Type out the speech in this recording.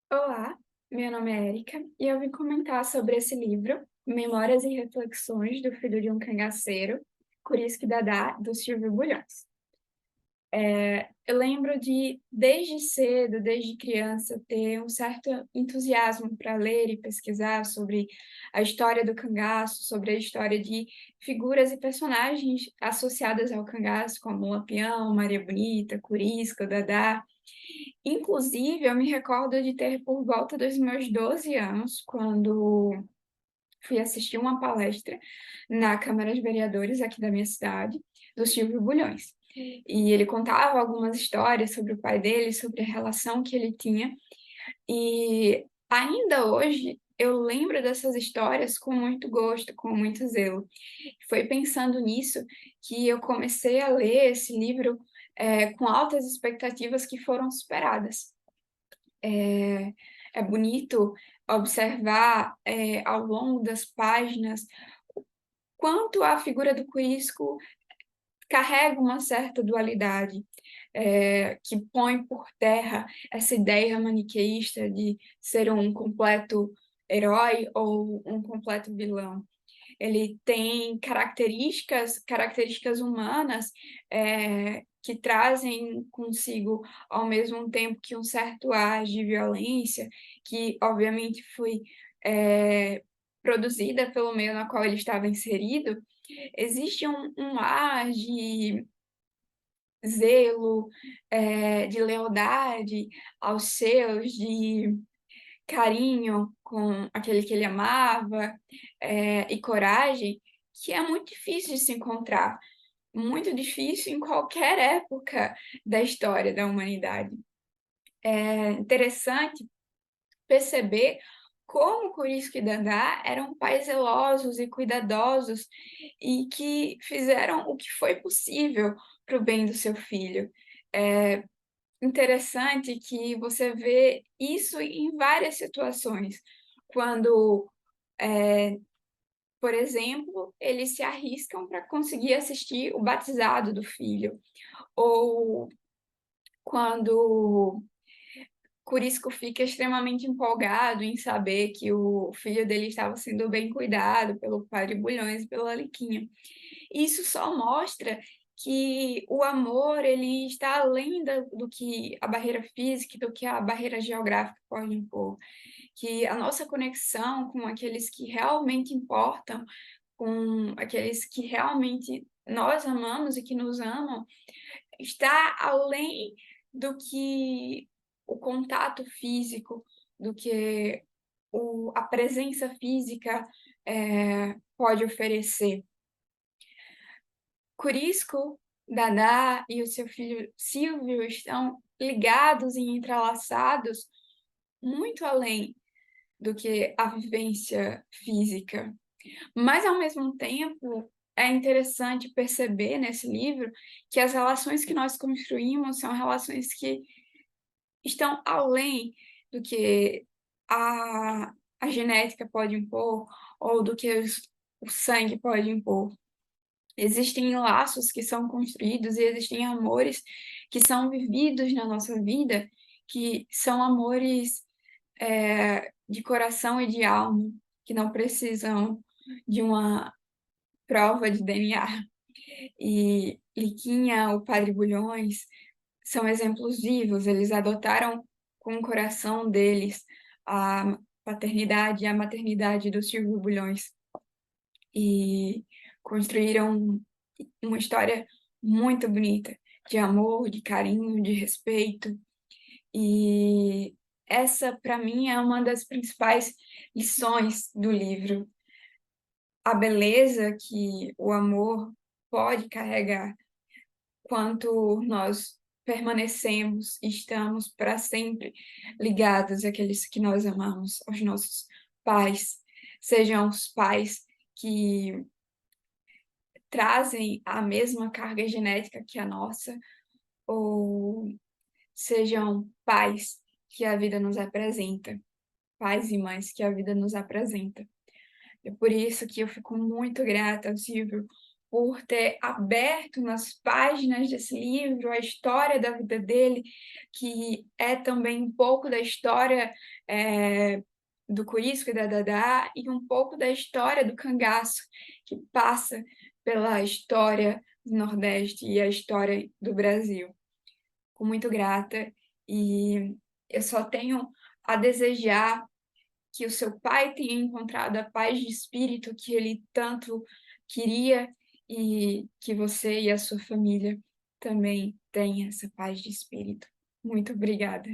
Olá, meu nome é Erika e eu vim comentar sobre esse livro, Memórias e Reflexões do Filho de um Cangaceiro, Corisco Dadá, do Silvio Bulhões. Eu lembro de, desde cedo, desde criança, ter um certo entusiasmo para ler e pesquisar sobre a história do cangaço, sobre a história de figuras e personagens associadas ao cangaço, como Lampião, Maria Bonita, Corisco, Dadá. Inclusive, eu me recordo de ter por volta dos meus 12 anos, quando fui assistir uma palestra na Câmara de Vereadores aqui da minha cidade, do Silvio Bulhões. E ele contava algumas histórias sobre o pai dele, sobre a relação que ele tinha. E ainda hoje eu lembro dessas histórias com muito gosto, com muito zelo. Foi pensando nisso que eu comecei a ler esse livro, com altas expectativas que foram superadas. É, é bonito observar, ao longo das páginas, quanto a figura do Corisco carrega uma certa dualidade, que põe por terra essa ideia maniqueísta de ser um completo herói ou um completo vilão. Ele tem características humanas, que trazem consigo, ao mesmo tempo que um certo ar de violência, que obviamente foi, produzida pelo meio na qual ele estava inserido, existe um ar de zelo, de lealdade aos seus, de carinho com aquele que ele amava, e coragem, que é muito difícil de se encontrar, muito difícil em qualquer época da história da humanidade. É interessante perceber como Corisco e Dandá eram pais zelosos e cuidadosos e que fizeram o que foi possível para o bem do seu filho. É interessante que você vê isso em várias situações, quando, por exemplo, eles se arriscam para conseguir assistir o batizado do filho, ou quando Curisco fica extremamente empolgado em saber que o filho dele estava sendo bem cuidado pelo padre Bulhões e pela Liquinha. Isso só mostra que o amor ele está além do que a barreira física, do que a barreira geográfica pode impor, que a nossa conexão com aqueles que realmente importam, com aqueles que realmente nós amamos e que nos amam, está além do que o contato físico, do que a presença física, pode oferecer. Corisco, Dadá e o seu filho Silvio estão ligados e entrelaçados muito além do que a vivência física. Mas, ao mesmo tempo, é interessante perceber nesse livro que as relações que nós construímos são relações que estão além do que a, a genética pode impor ou do que o sangue pode impor. Existem laços que são construídos e existem amores que são vividos na nossa vida, que são amores, de coração e de alma, que não precisam de uma prova de DNA. E Liquinha, o Padre Bulhões, são exemplos vivos, eles adotaram com o coração deles a paternidade e a maternidade do Silvio Bulhões e construíram uma história muito bonita de amor, de carinho, de respeito. E essa, para mim, é uma das principais lições do livro. A beleza que o amor pode carregar, quanto nós permanecemos e estamos para sempre ligados àqueles que nós amamos, aos nossos pais, sejam os pais que trazem a mesma carga genética que a nossa, ou sejam pais que a vida nos apresenta, pais e mães que a vida nos apresenta. É por isso que eu fico muito grata ao Silvio, por ter aberto nas páginas desse livro a história da vida dele, que é também um pouco da história, do Corisco e da Dadá, e um pouco da história do cangaço, que passa pela história do Nordeste e a história do Brasil. Fico muito grata e eu só tenho a desejar que o seu pai tenha encontrado a paz de espírito que ele tanto queria e que você e a sua família também tenham essa paz de espírito. Muito obrigada.